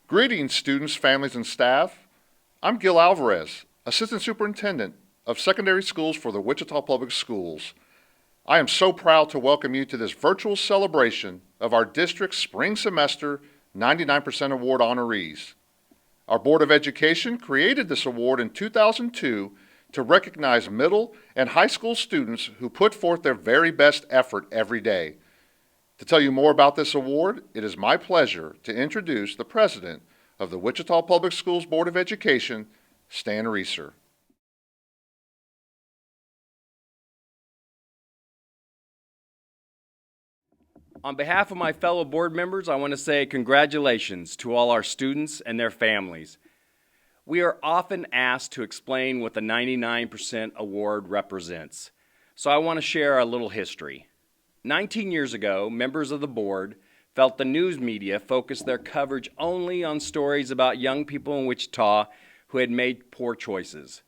Greetings, students, families, and staff. I'm Gil Alvarez, Assistant Superintendent of Secondary Schools for the Wichita Public Schools. I am so proud to welcome you to this virtual celebration of our district's Spring Semester 99% Award honorees. Our Board of Education created this award in 2002 to recognize middle and high school students who put forth their very best effort every day. To tell you more about this award, it is my pleasure to introduce the President of the Wichita Public Schools Board of Education, Stan Reeser. On behalf of my fellow board members, I want to say congratulations to all our students and their families. We are often asked to explain what the 99% award represents, so I want to share a little history. 19 years ago, members of the board felt the news media focused their coverage only on stories about young people in Wichita who had made poor choices.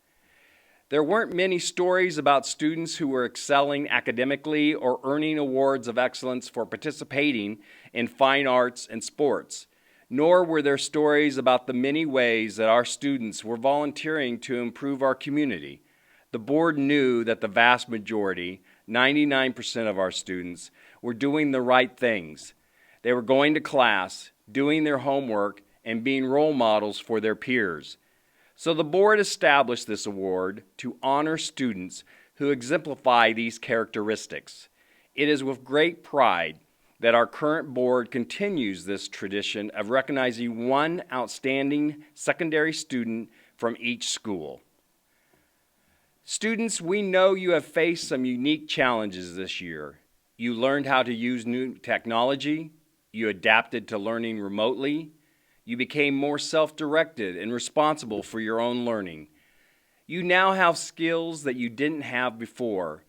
There weren't many stories about students who were excelling academically or earning awards of excellence for participating in fine arts and sports, nor were there stories about the many ways that our students were volunteering to improve our community. The board knew that the vast majority, 99% of our students, were doing the right things. They were going to class, doing their homework, and being role models for their peers. So the board established this award to honor students who exemplify these characteristics. It is with great pride that our current board continues this tradition of recognizing one outstanding secondary student from each school. Students, we know you have faced some unique challenges this year. You learned how to use new technology, you adapted to learning remotely, you became more self-directed and responsible for your own learning. You now have skills that you didn't have before,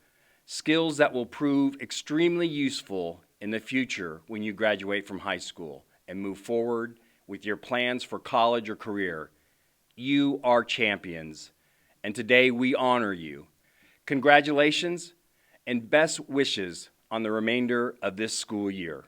skills that will prove extremely useful in the future when you graduate from high school and move forward with your plans for college or career. You are champions, and today we honor you. Congratulations and best wishes on the remainder of this school year.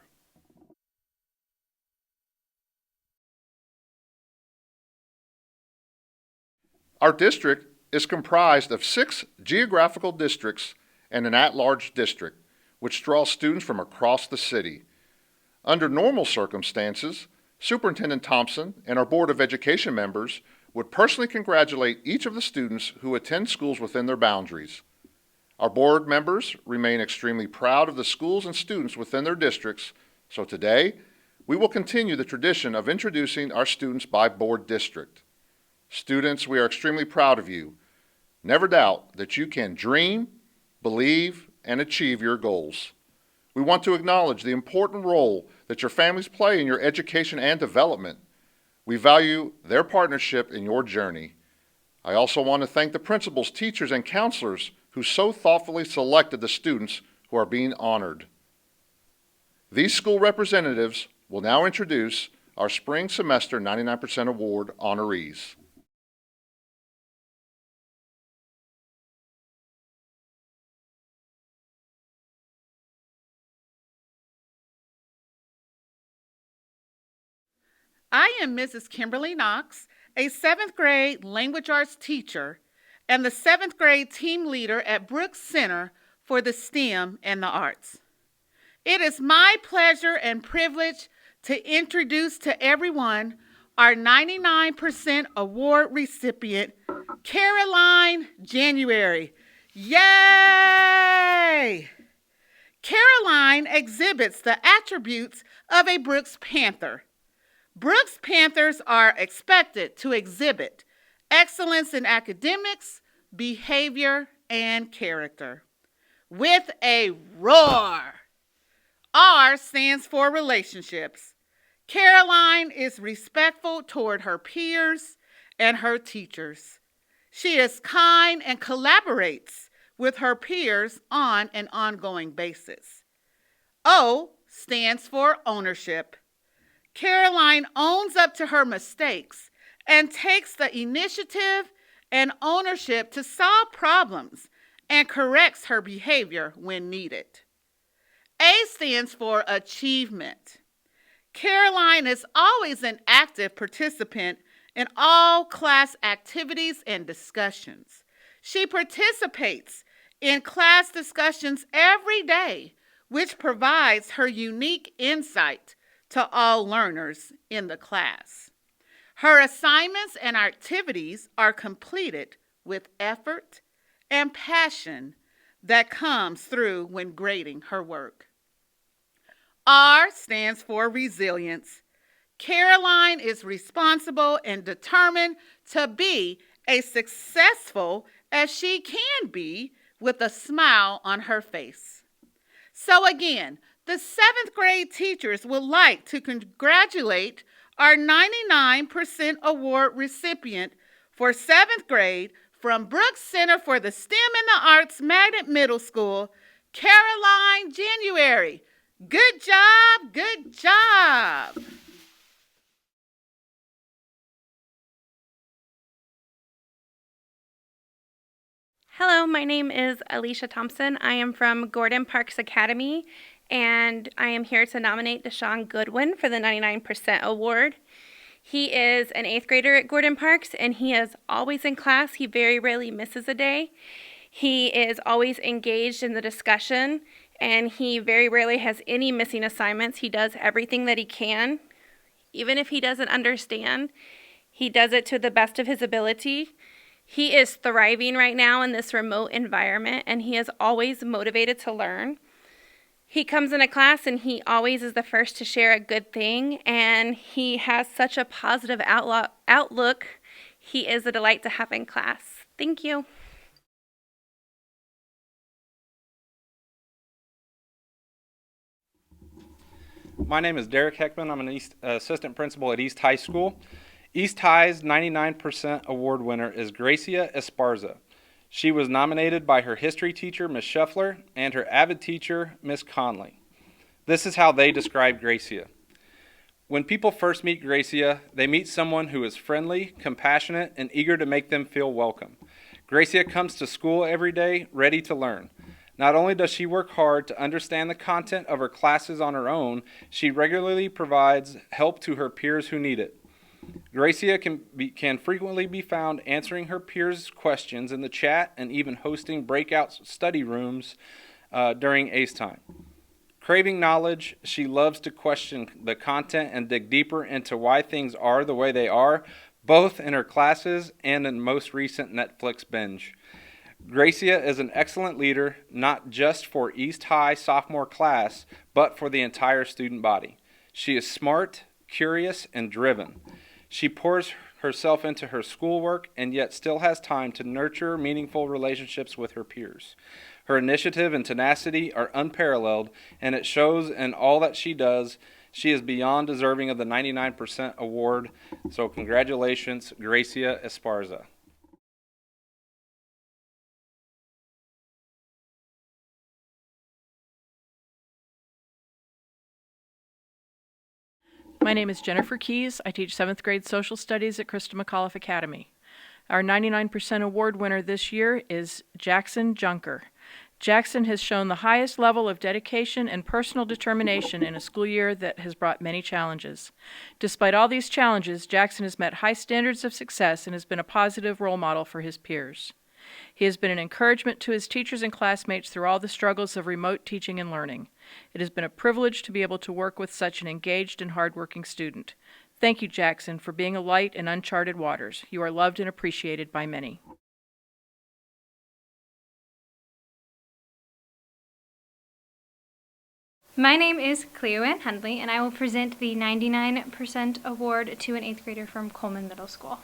Our district is comprised of 6 geographical districts and an at-large district, which draws students from across the city. Under normal circumstances, Superintendent Thompson and our Board of Education members would personally congratulate each of the students who attend schools within their boundaries. Our board members remain extremely proud of the schools and students within their districts, so today we will continue the tradition of introducing our students by board district. Students, we are extremely proud of you. Never doubt that you can dream, believe, and achieve your goals. We want to acknowledge the important role that your families play in your education and development. We value their partnership in your journey. I also want to thank the principals, teachers, and counselors who so thoughtfully selected the students who are being honored. These school representatives will now introduce our Spring Semester 99% Award honorees. I am Mrs. Kimberly Knox, a 7th grade language arts teacher and the 7th grade team leader at Brooks Center for the STEM and the Arts. It is my pleasure and privilege to introduce to everyone our 99% award recipient, Caroline January. Yay! Caroline exhibits the attributes of a Brooks Panther. Brooks Panthers are expected to exhibit excellence in academics, behavior, and character. With a roar! R stands for relationships. Caroline is respectful toward her peers and her teachers. She is kind and collaborates with her peers on an ongoing basis. O stands for ownership. Caroline owns up to her mistakes and takes the initiative and ownership to solve problems and corrects her behavior when needed. A stands for achievement. Caroline is always an active participant in all class activities and discussions. She participates in class discussions every day, which provides her unique insight to all learners in the class. Her assignments and activities are completed with effort and passion that comes through when grading her work. R stands for resilience. Caroline is responsible and determined to be as successful as she can be with a smile on her face. So again, the 7th grade teachers would like to congratulate our 99% award recipient for 7th grade from Brooks Center for the STEM and the Arts, Magnet Middle School, Caroline January. Good job, good job. Hello, my name is Alicia Thompson. I am from Gordon Parks Academy, and I am here to nominate Sean Goodwin for the 99% award. He is an 8th grader at Gordon Parks, and he is always in class. He very rarely misses a day. He is always engaged in the discussion, and he very rarely has any missing assignments. He does everything that he can. Even if he doesn't understand, he does it to the best of his ability. He is thriving right now in this remote environment, and he is always motivated to learn. He comes into class, and he always is the first to share a good thing, and he has such a positive outlook. He is a delight to have in class. Thank you. My name is Derek Heckman. I'm an assistant principal at East High School. East High's 99% award winner is Grecia Esparza. She was nominated by her history teacher, Ms. Shuffler, and her avid teacher, Ms. Conley. This is how they describe Grecia. When people first meet Grecia, they meet someone who is friendly, compassionate, and eager to make them feel welcome. Grecia comes to school every day ready to learn. Not only does she work hard to understand the content of her classes on her own, she regularly provides help to her peers who need it. Grecia can frequently be found answering her peers' questions in the chat and even hosting breakout study rooms during ACE time. Craving knowledge, she loves to question the content and dig deeper into why things are the way they are, both in her classes and in most recent Netflix binge. Grecia is an excellent leader, not just for East High sophomore class, but for the entire student body. She is smart, curious, and driven. She pours herself into her schoolwork and yet still has time to nurture meaningful relationships with her peers. Her initiative and tenacity are unparalleled, and it shows in all that she does. She is beyond deserving of the 99% award, so congratulations, Grecia Esparza. My name is Jennifer Keys. I teach 7th grade social studies at Christa McAuliffe Academy. Our 99% award winner this year is Jaxon Junker. Jaxon has shown the highest level of dedication and personal determination in a school year that has brought many challenges. Despite all these challenges, Jaxon has met high standards of success and has been a positive role model for his peers. He has been an encouragement to his teachers and classmates through all the struggles of remote teaching and learning. It has been a privilege to be able to work with such an engaged and hardworking student. Thank you, Jaxon, for being a light in uncharted waters. You are loved and appreciated by many. My name is Cleo Ann Hundley, and I will present the 99% award to an 8th grader from Coleman Middle School.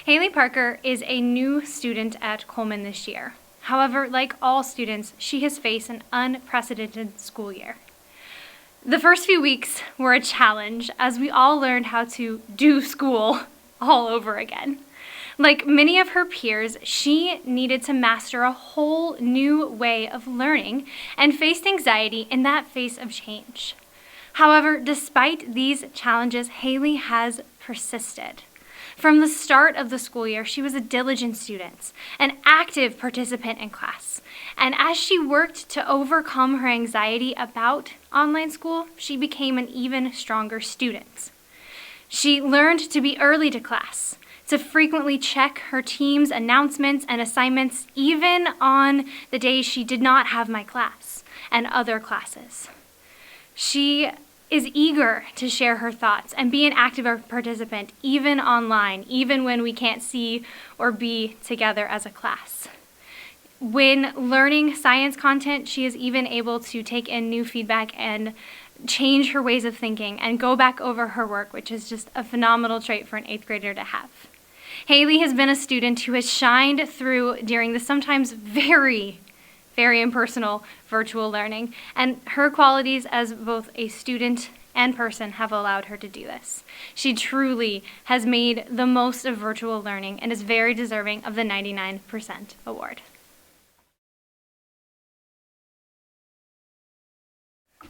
Haley Parker is a new student at Coleman this year. However, like all students, she has faced an unprecedented school year. The first few weeks were a challenge as we all learned how to do school all over again. Like many of her peers, she needed to master a whole new way of learning and faced anxiety in that face of change. However, despite these challenges, Haley has persisted. From the start of the school year, she was a diligent student, an active participant in class. And as she worked to overcome her anxiety about online school, she became an even stronger student. She learned to be early to class, to frequently check her team's announcements and assignments, even on the days she did not have my class and other classes. She is eager to share her thoughts and be an active participant, even online, even when we can't see or be together as a class. When learning science content, she is even able to take in new feedback and change her ways of thinking and go back over her work, which is just a phenomenal trait for an 8th grader to have. Haley has been a student who has shined through during the sometimes very impersonal virtual learning, and her qualities as both a student and person have allowed her to do this. She truly has made the most of virtual learning and is very deserving of the 99% award.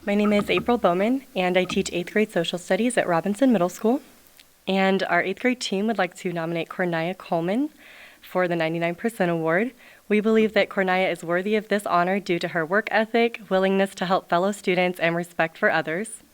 My name is April Bowman, and I teach 8th grade social studies at Robinson Middle School. And our 8th grade team would like to nominate Cornia Coleman for the 99% award. We believe that Cornia is worthy of this honor due to her work ethic, willingness to help fellow students, and respect for others.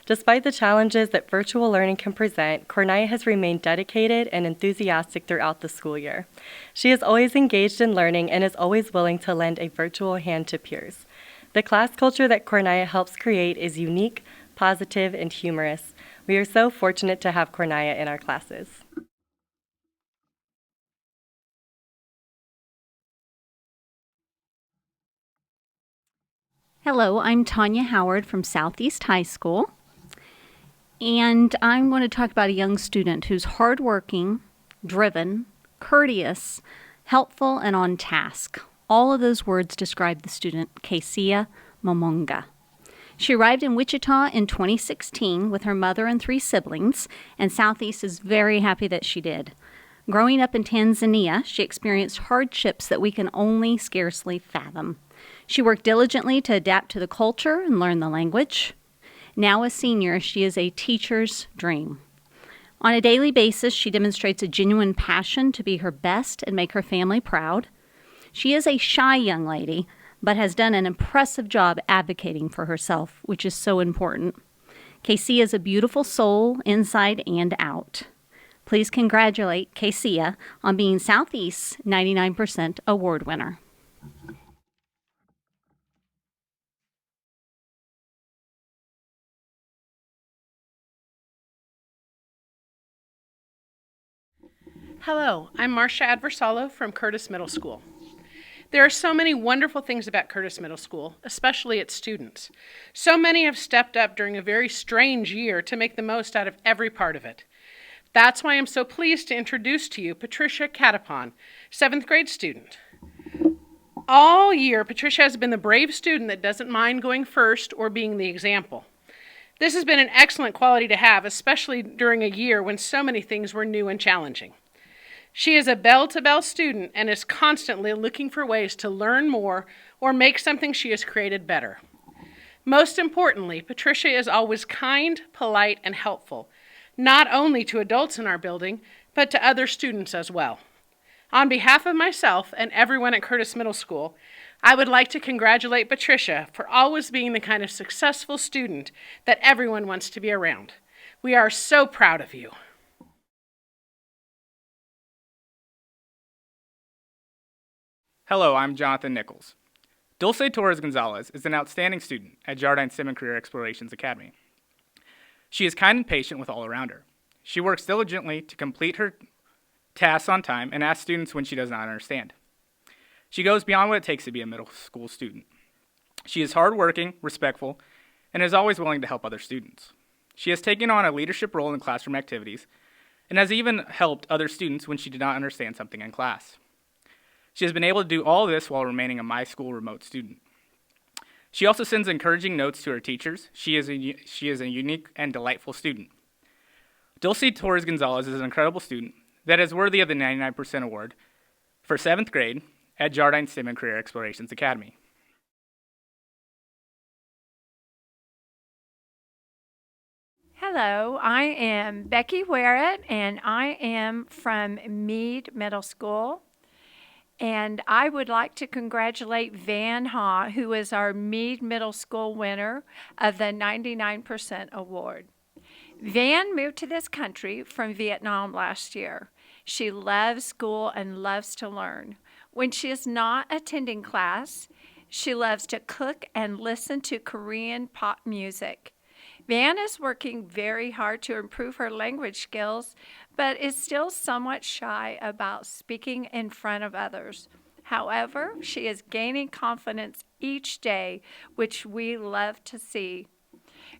Despite the challenges that virtual learning can present, Cornia has remained dedicated and enthusiastic throughout the school year. She is always engaged in learning and is always willing to lend a virtual hand to peers. The class culture that Cornia helps create is unique, positive, and humorous. We are so fortunate to have Cornia in our classes. Hello, I'm Tanya Howard from Southeast High School, and I'm going to talk about a young student who's hardworking, driven, courteous, helpful, and on task. All of those words describe the student, Kesia Mmunga. She arrived in Wichita in 2016 with her mother and 3 siblings, and Southeast is very happy that she did. Growing up in Tanzania, she experienced hardships that we can only scarcely fathom. She worked diligently to adapt to the culture and learn the language. Now a senior, she is a teacher's dream. On a daily basis, she demonstrates a genuine passion to be her best and make her family proud. She is a shy young lady, but has done an impressive job advocating for herself, which is so important. Kesia is a beautiful soul, inside and out. Please congratulate Kesia on being Southeast's 99% award winner. Hello, I'm Marcia Adversalo from Curtis Middle School. There are so many wonderful things about Curtis Middle School, especially its students. So many have stepped up during a very strange year to make the most out of every part of it. That's why I'm so pleased to introduce to you Patricia Catipon, 7th grade student. All year, Patricia has been the brave student that doesn't mind going first or being the example. This has been an excellent quality to have, especially during a year when so many things were new and challenging. She is a bell-to-bell student and is constantly looking for ways to learn more or make something she has created better. Most importantly, Patricia is always kind, polite, and helpful, not only to adults in our building, but to other students as well. On behalf of myself and everyone at Curtis Middle School, I would like to congratulate Patricia for always being the kind of successful student that everyone wants to be around. We are so proud of you. Hello, I'm Jonathan Nichols. Dulce Torres-Gonzalez is an outstanding student at Jardine Sim and Career Explorations Academy. She is kind and patient with all around her. She works diligently to complete her tasks on time and asks students when she does not understand. She goes beyond what it takes to be a middle school student. She is hardworking, respectful, and is always willing to help other students. She has taken on a leadership role in classroom activities and has even helped other students when she did not understand something in class. She has been able to do all this while remaining a My School remote student. She also sends encouraging notes to her teachers. She is a unique and delightful student. Dulce Torres-Gonzalez is an incredible student that is worthy of the 99% award for 7th grade at Jardine Sim and Career Explorations Academy. Hello, I am Becky Warrett, and I am from Meade Middle School. And I would like to congratulate Van Ha, who is our Meade Middle School winner of the 99% award. Van moved to this country from Vietnam last year. She loves school and loves to learn. When she is not attending class, she loves to cook and listen to Korean pop music. Van is working very hard to improve her language skills, but is still somewhat shy about speaking in front of others. However, she is gaining confidence each day, which we love to see.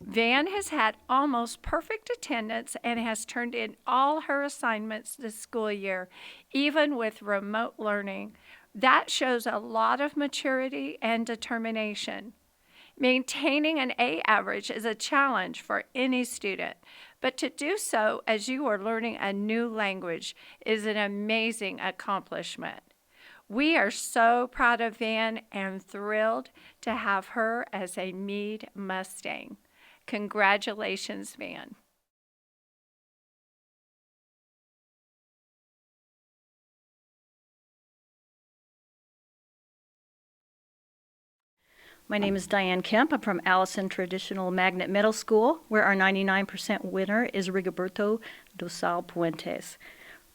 Van has had almost perfect attendance and has turned in all her assignments this school year, even with remote learning. That shows a lot of maturity and determination. Maintaining an A average is a challenge for any student, but to do so as you are learning a new language is an amazing accomplishment. We are so proud of Van and thrilled to have her as a Meade Mustang. Congratulations, Van. My name is Diane Kemp. I'm from Allison Traditional Magnet Middle School, where our 99% winner is Rigoberto Dosal Puentes.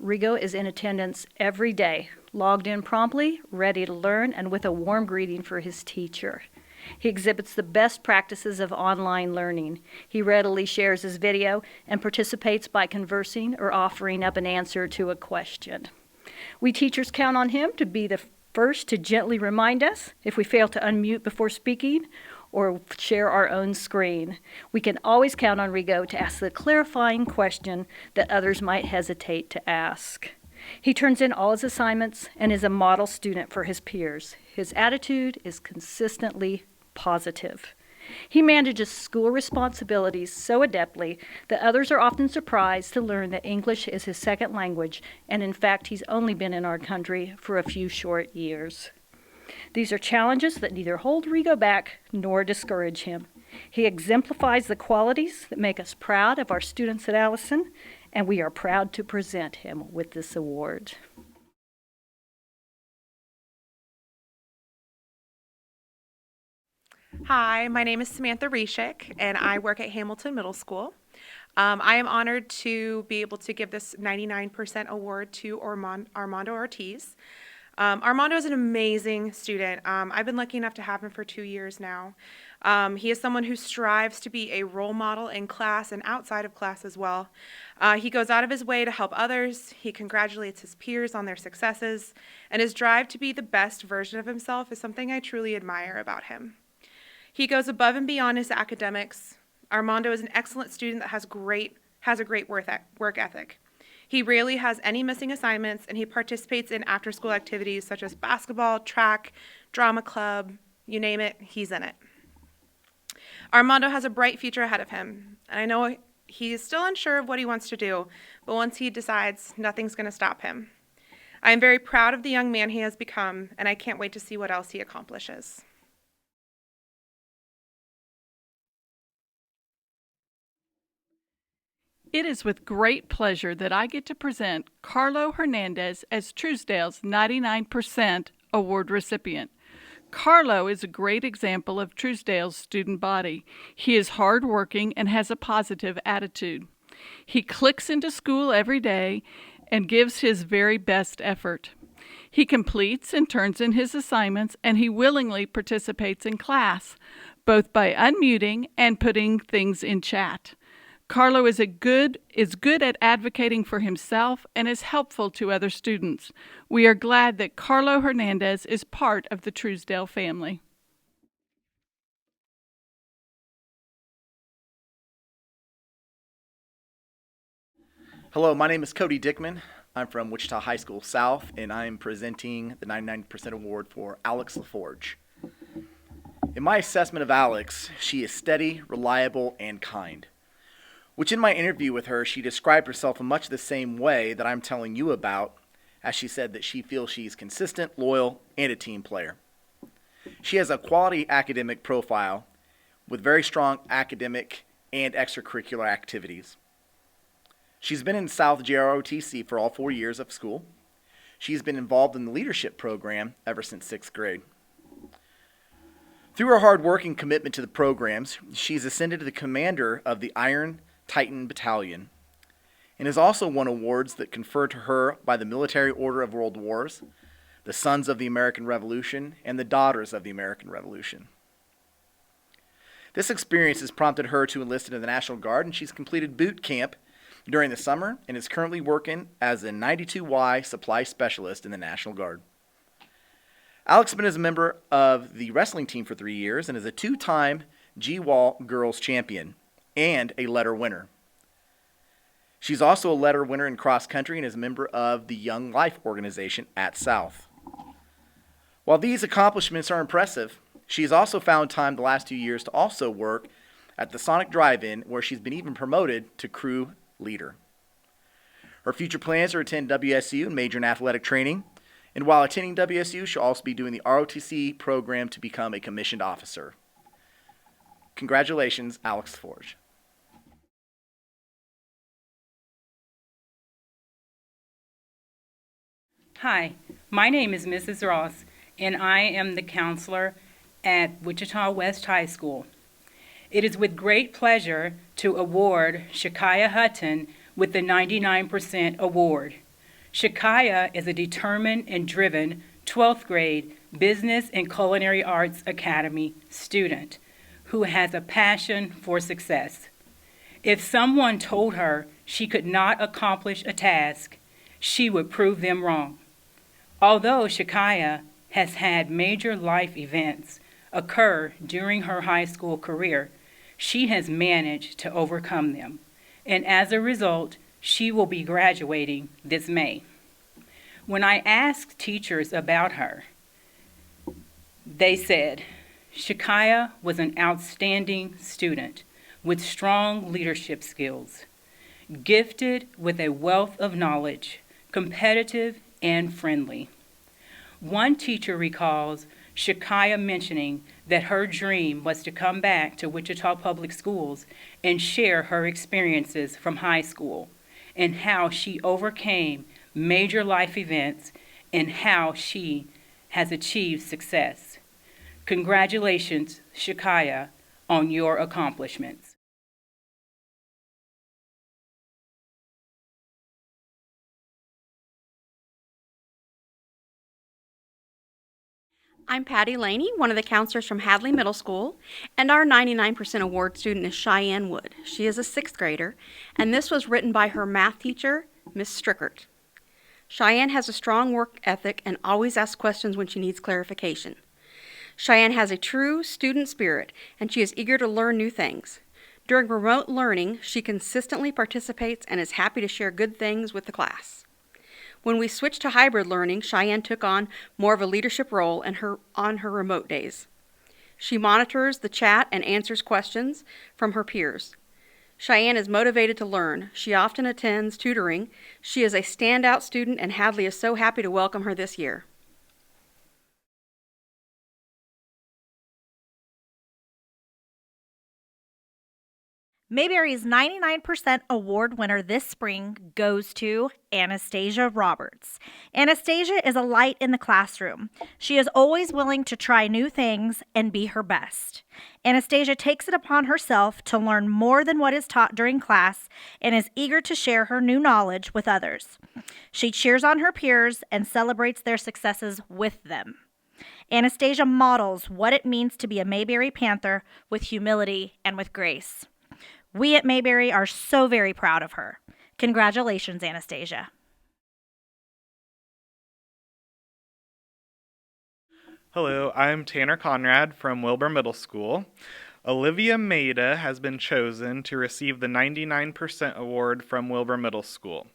Rigo is in attendance every day, logged in promptly, ready to learn, and with a warm greeting for his teacher. He exhibits the best practices of online learning. He readily shares his video and participates by conversing or offering up an answer to a question. We teachers count on him to be the first to gently remind us if we fail to unmute before speaking or share our own screen. We can always count on Rigo to ask the clarifying question that others might hesitate to ask. He turns in all his assignments and is a model student for his peers. His attitude is consistently positive. He manages school responsibilities so adeptly that others are often surprised to learn that English is his second language, and in fact, he's only been in our country for a few short years. These are challenges that neither hold Rigo back nor discourage him. He exemplifies the qualities that make us proud of our students at Allison, and we are proud to present him with this award. Hi, my name is Samantha Reshik, and I work at Hamilton Middle School. I am honored to be able to give this 99% award to Armando Ortiz. Armando is an amazing student. I've been lucky enough to have him for 2 years now. He is someone who strives to be a role model in class and outside of class as well. He goes out of his way to help others. He congratulates his peers on their successes, and his drive to be the best version of himself is something I truly admire about him. He goes above and beyond his academics. Armando is an excellent student that has a great work ethic. He rarely has any missing assignments, and he participates in after-school activities such as basketball, track, drama club, you name it, he's in it. Armando has a bright future ahead of him, and I know he is still unsure of what he wants to do, but once he decides, nothing's going to stop him. I am very proud of the young man he has become, and I can't wait to see what else he accomplishes. It is with great pleasure that I get to present Carlo Hernandez as Truesdale's 99% award recipient. Carlo is a great example of Truesdale's student body. He is hardworking and has a positive attitude. He clicks into school every day and gives his very best effort. He completes and turns in his assignments, and he willingly participates in class, both by unmuting and putting things in chat. Carlo is good at advocating for himself and is helpful to other students. We are glad that Carlo Hernandez is part of the Truesdale family. Hello, my name is Cody Dickman. I'm from Wichita High School South, and I'm presenting the 99% award for Alex Laforge. In my assessment of Alex, she is steady, reliable, and kind. Which in my interview with her, she described herself in much the same way that I'm telling you about, as she said that she feels she's consistent, loyal, and a team player. She has a quality academic profile with very strong academic and extracurricular activities. She's been in South JROTC for all 4 years of school. She's been involved in the leadership program ever since 6th grade. Through her hard work and commitment to the programs, she's ascended to the commander of the Iron Titan Battalion and has also won awards that conferred to her by the Military Order of World Wars, the Sons of the American Revolution, and the Daughters of the American Revolution. This experience has prompted her to enlist into the National Guard, and she's completed boot camp during the summer and is currently working as a 92Y supply specialist in the National Guard. Alex has been a member of the wrestling team for 3 years and is a 2-time GWAL Girls Champion and a letter winner. She's also a letter winner in cross country and is a member of the Young Life organization at South. While these accomplishments are impressive, she's also found time the last 2 years to also work at the Sonic Drive-In, where she's been even promoted to crew leader. Her future plans are to attend WSU and major in athletic training, and while attending WSU, she'll also be doing the ROTC program to become a commissioned officer. Congratulations, Alex Laforge. Hi, my name is Mrs. Ross, and I am the counselor at Wichita West High School. It is with great pleasure to award Shakaya Hutton with the 99% award. Shakaya is a determined and driven 12th grade Business and Culinary Arts Academy student who has a passion for success. If someone told her she could not accomplish a task, she would prove them wrong. Although Shakaya has had major life events occur during her high school career, she has managed to overcome them, and as a result, she will be graduating this May. When I asked teachers about her, they said, Shakaya was an outstanding student with strong leadership skills, gifted with a wealth of knowledge, competitive and friendly. One teacher recalls Shakaya mentioning that her dream was to come back to Wichita Public Schools and share her experiences from high school and how she overcame major life events and how she has achieved success. Congratulations, Shakaya, on your accomplishments. I'm Patty Laney, one of the counselors from Hadley Middle School, and our 99% award student is Shyann Wood. She is a 6th grader, and this was written by her math teacher, Miss Strickert. Shyann has a strong work ethic and always asks questions when she needs clarification. Shyann has a true student spirit, and she is eager to learn new things. During remote learning, she consistently participates and is happy to share good things with the class. When we switched to hybrid learning, Shyann took on more of a leadership role on her remote days. She monitors the chat and answers questions from her peers. Shyann is motivated to learn. She often attends tutoring. She is a standout student, and Hadley is so happy to welcome her this year. Mayberry's 99% award winner this spring goes to Annastazia Roberts. Annastazia is a light in the classroom. She is always willing to try new things and be her best. Annastazia takes it upon herself to learn more than what is taught during class and is eager to share her new knowledge with others. She cheers on her peers and celebrates their successes with them. Annastazia models what it means to be a Mayberry Panther with humility and with grace. We at Mayberry are so very proud of her. Congratulations, Annastazia. Hello, I'm Tanner Conrad from Wilbur Middle School. Alivia Maida has been chosen to receive the 99% award from Wilbur Middle School.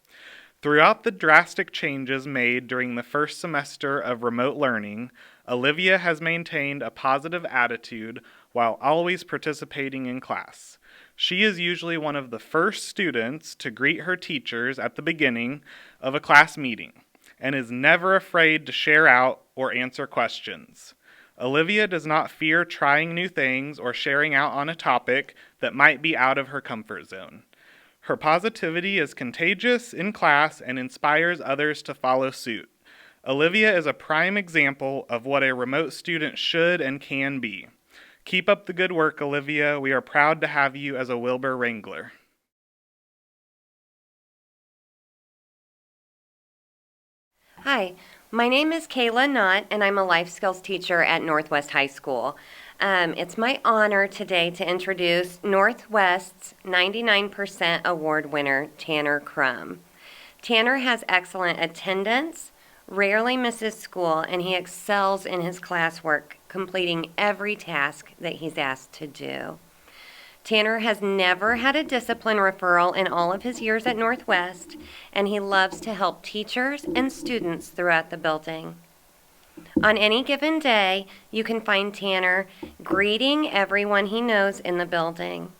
Throughout the drastic changes made during the first semester of remote learning, Alivia has maintained a positive attitude while always participating in class. She is usually one of the first students to greet her teachers at the beginning of a class meeting and is never afraid to share out or answer questions. Alivia does not fear trying new things or sharing out on a topic that might be out of her comfort zone. Her positivity is contagious in class and inspires others to follow suit. Alivia is a prime example of what a remote student should and can be. Keep up the good work, Alivia. We are proud to have you as a Wilbur Wrangler. Hi, my name is Kayla Knott, and I'm a life skills teacher at Northwest High School. It's my honor today to introduce Northwest's 99% award winner, Tanner Crum. Tanner has excellent attendance, rarely misses school, and he excels in his classwork, completing every task that he's asked to do. Tanner has never had a discipline referral in all of his years at Northwest, and he loves to help teachers and students throughout the building. On any given day, you can find Tanner greeting everyone he knows in the building.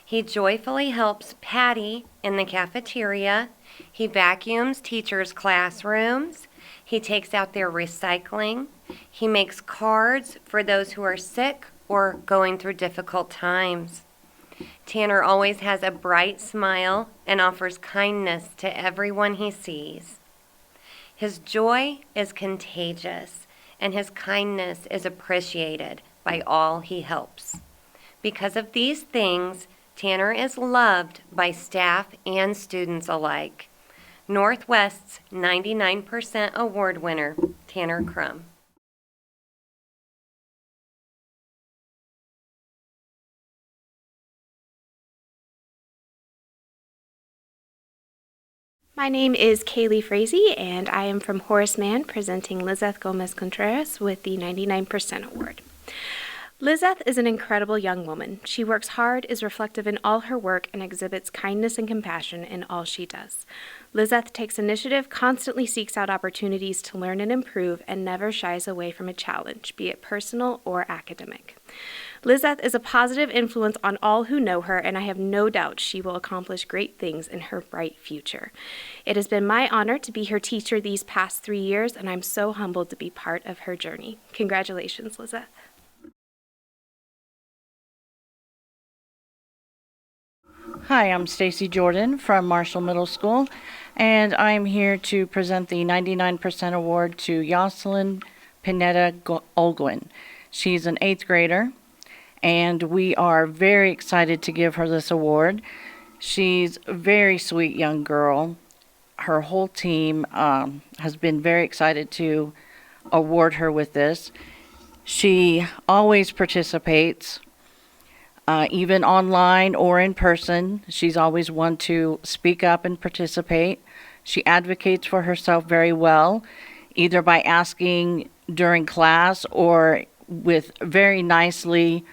He joyfully helps Patty in the cafeteria. He vacuums teachers' classrooms. He takes out their recycling. He makes cards for those who are sick or going through difficult times. Tanner always has a bright smile and offers kindness to everyone he sees. His joy is contagious, and his kindness is appreciated by all he helps. Because of these things, Tanner is loved by staff and students alike. Northwest's 99% award winner, Tanner Crum. My name is Kaylee Frazee, and I am from Horace Mann, presenting Lizeth Gomez-Contreras with the 99% award. Lizeth is an incredible young woman. She works hard, is reflective in all her work, and exhibits kindness and compassion in all she does. Lizeth takes initiative, constantly seeks out opportunities to learn and improve, and never shies away from a challenge, be it personal or academic. Lizeth is a positive influence on all who know her, and I have no doubt she will accomplish great things in her bright future. It has been my honor to be her teacher these past 3 years, and I'm so humbled to be part of her journey. Congratulations, Lizeth. Hi, I'm Stacy Jordan from Marshall Middle School, and I'm here to present the 99% award to Yoselin Pineda-Olguin. She's an 8th grader, and we are very excited to give her this award. She's a very sweet young girl. Her whole team has been very excited to award her with this. She always participates. Even online or in person, she's always one to speak up and participate. She advocates for herself very well, either by asking during class or with very nicely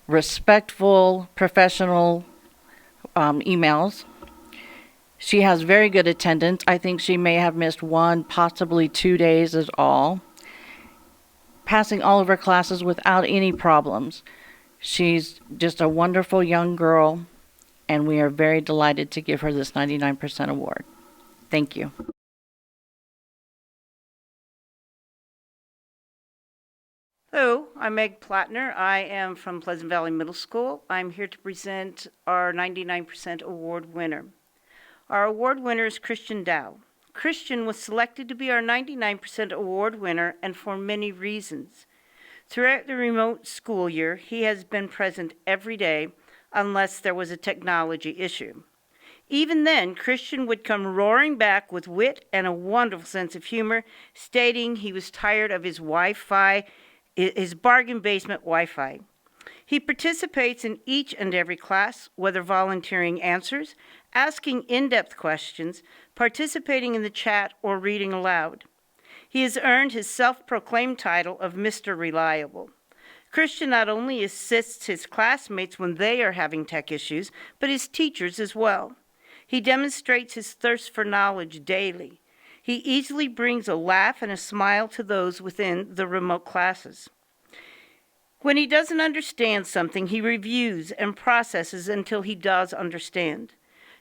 respectful, professional emails. She has very good attendance. I think she may have missed 1, possibly 2 days is all. Passing all of her classes without any problems. She's just a wonderful young girl, and we are very delighted to give her this 99% award. Thank you. Hello, I'm Meg Plattner. I am from Pleasant Valley Middle School. I'm here to present our 99% award winner. Our award winner is Christien Dao. Christien was selected to be our 99% award winner, and for many reasons. Throughout the remote school year, he has been present every day unless there was a technology issue. Even then, Christien would come roaring back with wit and a wonderful sense of humor, stating he was tired of his Wi-Fi, his bargain basement Wi-Fi. He participates in each and every class, whether volunteering answers, asking in-depth questions, participating in the chat, or reading aloud. He has earned his self-proclaimed title of Mr. Reliable. Christien not only assists his classmates when they are having tech issues, but his teachers as well. He demonstrates his thirst for knowledge daily. He easily brings a laugh and a smile to those within the remote classes. When he doesn't understand something, he reviews and processes until he does understand.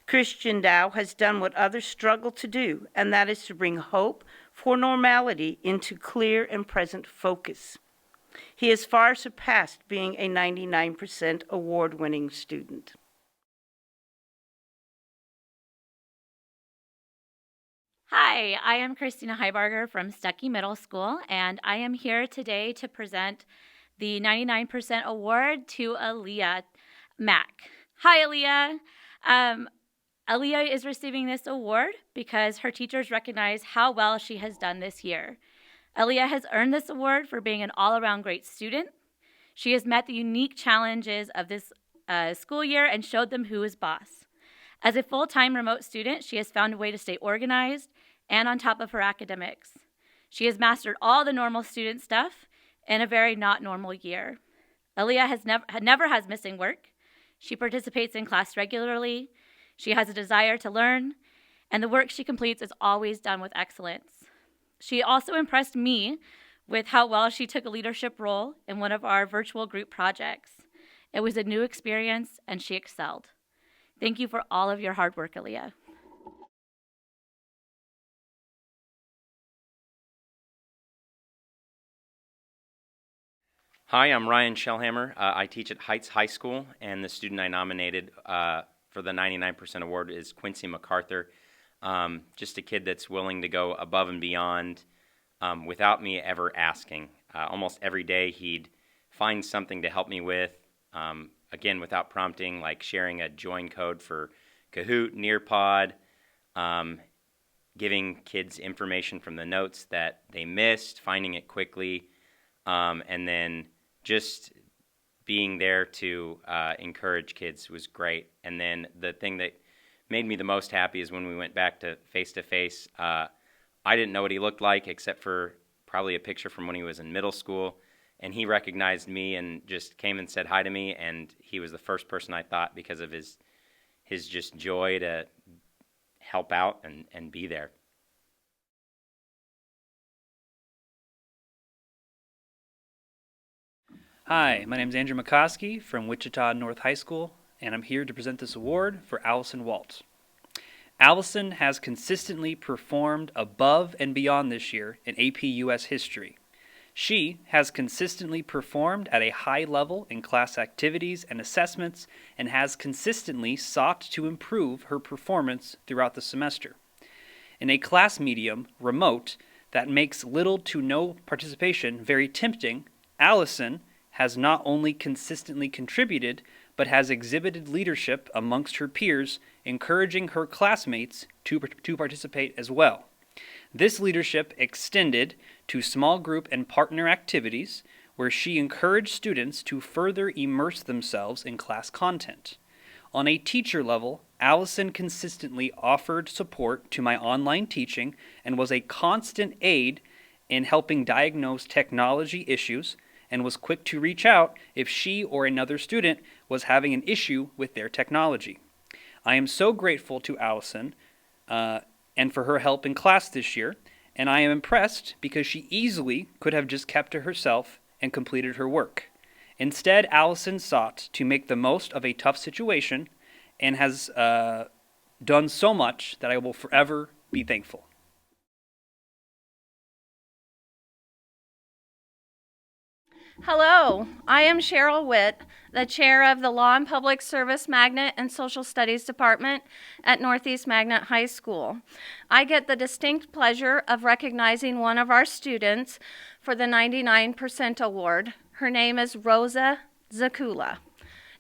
Christien Dao has done what others struggle to do, and that is to bring hope for normality into clear and present focus. He has far surpassed being a 99% award-winning student. Hi, I am Christina Heibarger from Stuckey Middle School, and I am here today to present the 99% award to Aliyah Mack. Hi, Aliyah. Aliyah is receiving this award because her teachers recognize how well she has done this year. Aliyah has earned this award for being an all-around great student. She has met the unique challenges of this school year and showed them who is boss. As a full-time remote student, she has found a way to stay organized and on top of her academics. She has mastered all the normal student stuff in a very not normal year. Aliyah has never has missing work. She participates in class regularly. She has a desire to learn, and the work she completes is always done with excellence. She also impressed me with how well she took a leadership role in one of our virtual group projects. It was a new experience, and she excelled. Thank you for all of your hard work, Aliyah. Hi, I'm Ryan Shellhammer. I teach at Heights High School, and the student I nominated for the 99% award is Quincy McCarther. Just a kid that's willing to go above and beyond without me ever asking. Almost every day he'd find something to help me with, again, without prompting, like sharing a join code for Kahoot, Nearpod, giving kids information from the notes that they missed, finding it quickly, and then just being there to encourage kids was great. And then the thing that made me the most happy is when we went back to face-to-face. I didn't know what he looked like except for probably a picture from when he was in middle school, and he recognized me and just came and said hi to me, and he was the first person I thought because of his just joy to help out and be there. Hi, my name is Andrew McCoskey from Wichita North High School, and I'm here to present this award for Allison Waldt. Allison has consistently performed above and beyond this year in AP US History. She has consistently performed at a high level in class activities and assessments and has consistently sought to improve her performance throughout the semester. In a class medium, remote, that makes little to no participation very tempting, Allison has not only consistently contributed, but has exhibited leadership amongst her peers, encouraging her classmates to participate as well. This leadership extended to small group and partner activities, where she encouraged students to further immerse themselves in class content. On a teacher level, Allison consistently offered support to my online teaching and was a constant aid in helping diagnose technology issues, and was quick to reach out if she or another student was having an issue with their technology. I am so grateful to Allison and for her help in class this year, and I am impressed because she easily could have just kept to herself and completed her work. Instead, Allison sought to make the most of a tough situation and has done so much that I will forever be thankful. Hello, I am Cheryl Witt, the chair of the Law and Public Service Magnet and Social Studies Department at Northeast Magnet High School. I get the distinct pleasure of recognizing one of our students for the 99% award. Her name is Rosa Zackula.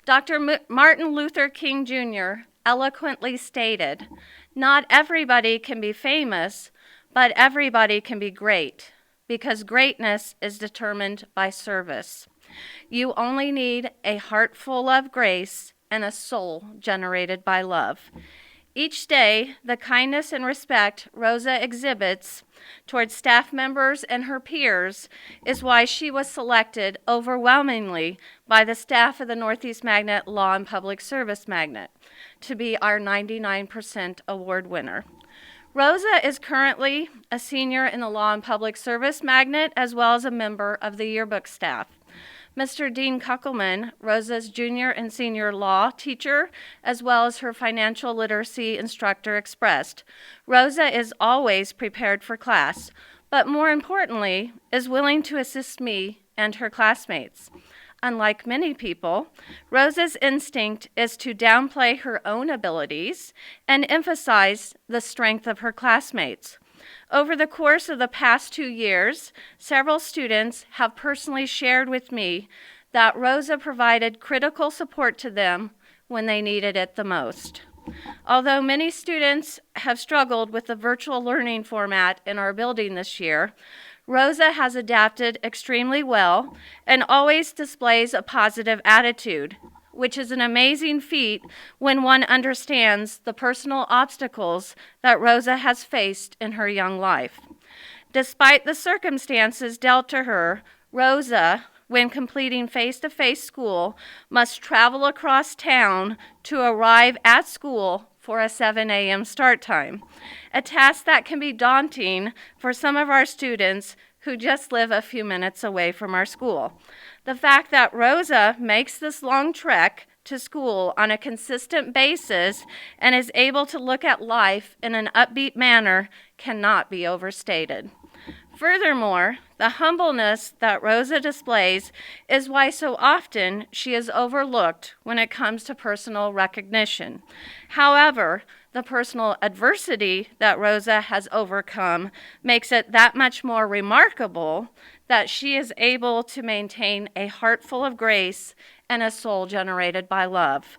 Dr. Martin Luther King Jr. eloquently stated, "Not everybody can be famous, but everybody can be great, because greatness is determined by service. You only need a heart full of grace and a soul generated by love." Each day, the kindness and respect Rosa exhibits towards staff members and her peers is why she was selected overwhelmingly by the staff of the Northeast Magnet Law and Public Service Magnet to be our 99% award winner. Rosa is currently a senior in the Law and Public Service Magnet as well as a member of the yearbook staff. Mr. Dean Kuckelman, Rosa's junior and senior law teacher, as well as her financial literacy instructor, expressed, "Rosa is always prepared for class, but more importantly, is willing to assist me and her classmates. Unlike many people, Rosa's instinct is to downplay her own abilities and emphasize the strength of her classmates. Over the course of the past 2 years, several students have personally shared with me that Rosa provided critical support to them when they needed it the most. Although many students have struggled with the virtual learning format in our building this year, Rosa has adapted extremely well and always displays a positive attitude, which is an amazing feat when one understands the personal obstacles that Rosa has faced in her young life. Despite the circumstances dealt to her, Rosa, when completing face-to-face school, must travel across town to arrive at school for a 7 a.m. start time, a task that can be daunting for some of our students who just live a few minutes away from our school. The fact that Rosa makes this long trek to school on a consistent basis and is able to look at life in an upbeat manner cannot be overstated. Furthermore, the humbleness that Rosa displays is why so often she is overlooked when it comes to personal recognition. However, the personal adversity that Rosa has overcome makes it that much more remarkable that she is able to maintain a heart full of grace and a soul generated by love.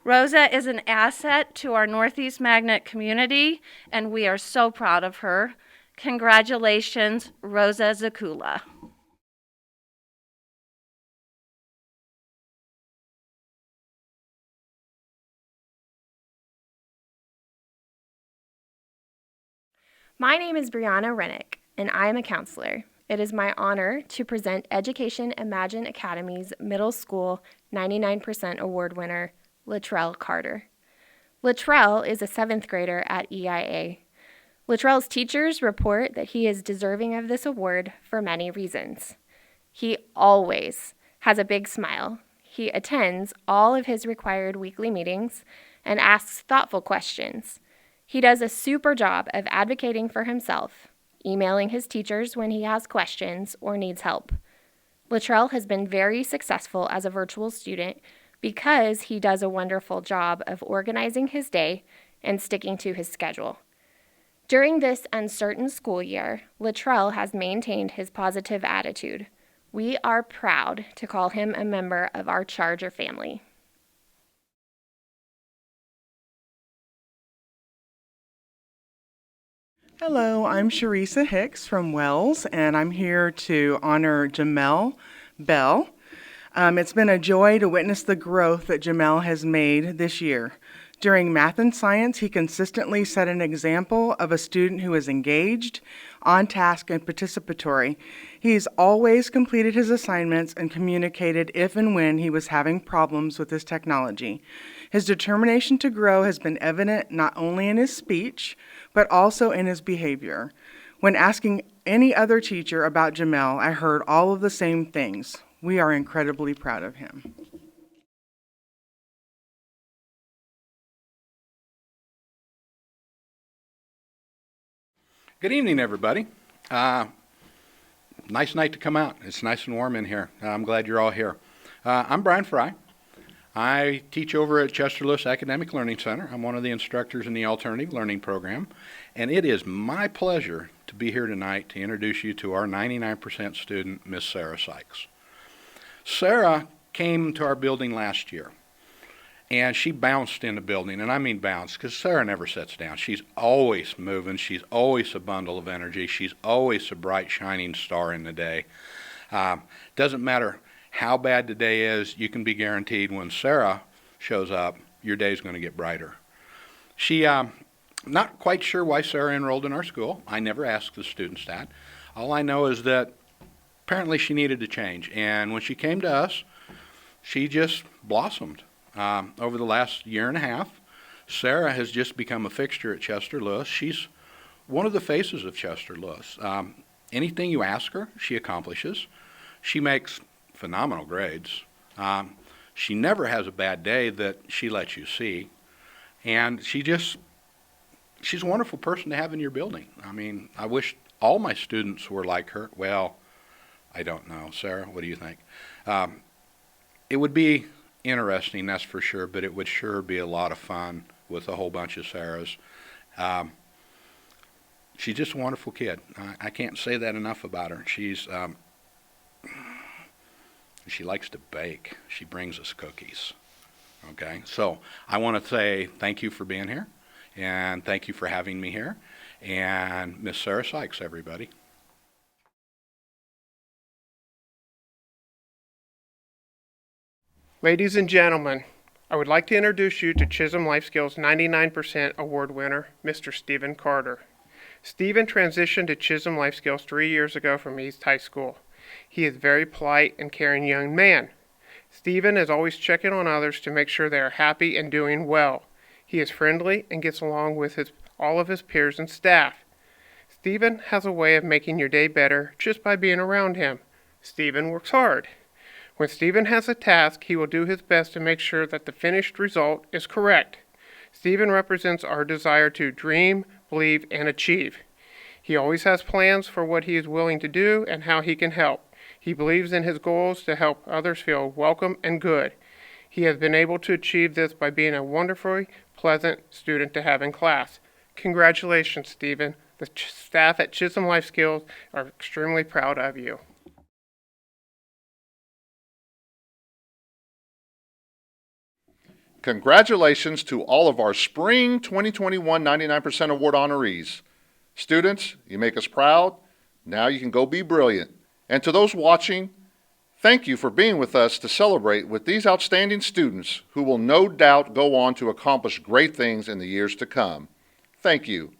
Rosa is an asset to our Northeast Magnet community, and we are so proud of her. Congratulations, Rosa Zackula. My name is Brianna Rennick, and I am a counselor. It is my honor to present Education Imagine Academy's Middle School 99% Award winner, LaTrell Carter. LaTrell is a 7th grader at EIA. LaTrell's teachers report that he is deserving of this award for many reasons. He always has a big smile. He attends all of his required weekly meetings and asks thoughtful questions. He does a super job of advocating for himself, emailing his teachers when he has questions or needs help. LaTrell has been very successful as a virtual student because he does a wonderful job of organizing his day and sticking to his schedule. During this uncertain school year, LaTrell has maintained his positive attitude. We are proud to call him a member of our Charger family. Hello, I'm Sharisa Hicks from Wells, and I'm here to honor Jamel Bell. It's been a joy to witness the growth that Jamel has made this year. During math and science, he consistently set an example of a student who is engaged, on task, and participatory. He's always completed his assignments and communicated if and when he was having problems with his technology. His determination to grow has been evident not only in his speech, but also in his behavior. When asking any other teacher about Jamel, I heard all of the same things. We are incredibly proud of him. Good evening, everybody. Nice night to come out. It's nice and warm in here. I'm glad you're all here. I'm Brian Fry. I teach over at Chester Lewis Academic Learning Center. I'm one of the instructors in the Alternative Learning Program, and it is my pleasure to be here tonight to introduce you to our 99% student, Miss Sarah Sikes. Sarah came to our building last year, and she bounced in the building, and I mean bounced, because Sarah never sits down. She's always moving. She's always a bundle of energy. She's always a bright, shining star in the day. Doesn't matter how bad the day is, you can be guaranteed when Sarah shows up, your day's going to get brighter. She, not quite sure why Sarah enrolled in our school. I never asked the students that. All I know is that apparently she needed to change, and when she came to us, she just blossomed. Over the last year and a half, Sarah has just become a fixture at Chester Lewis. She's one of the faces of Chester Lewis. Anything you ask her, she accomplishes. She makes phenomenal grades. She never has a bad day that she lets you see. And she's a wonderful person to have in your building. I mean, I wish all my students were like her. Well, I don't know. Sarah, what do you think? It would be interesting, that's for sure, but it would sure be a lot of fun with a whole bunch of Sarahs. She's just a wonderful kid. I can't say that enough about her. She likes to bake. She brings us cookies. Okay, so I want to say thank you for being here, and thank you for having me here, and Miss Sarah Sikes, everybody. Ladies and gentlemen, I would like to introduce you to Chisholm Life Skills 99% award winner, Mr. Stephen Carter. Stephen transitioned to Chisholm Life Skills 3 years ago from East High School. He is a very polite and caring young man. Stephen is always checking on others to make sure they are happy and doing well. He is friendly and gets along with all of his peers and staff. Stephen has a way of making your day better just by being around him. Stephen works hard. When Stephen has a task, he will do his best to make sure that the finished result is correct. Stephen represents our desire to dream, believe, and achieve. He always has plans for what he is willing to do and how he can help. He believes in his goals to help others feel welcome and good. He has been able to achieve this by being a wonderfully pleasant student to have in class. Congratulations, Stephen. The staff at Chisholm Life Skills are extremely proud of you. Congratulations to all of our Spring 2021 99% Award honorees. Students, you make us proud. Now you can go be brilliant. And to those watching, thank you for being with us to celebrate with these outstanding students who will no doubt go on to accomplish great things in the years to come. Thank you.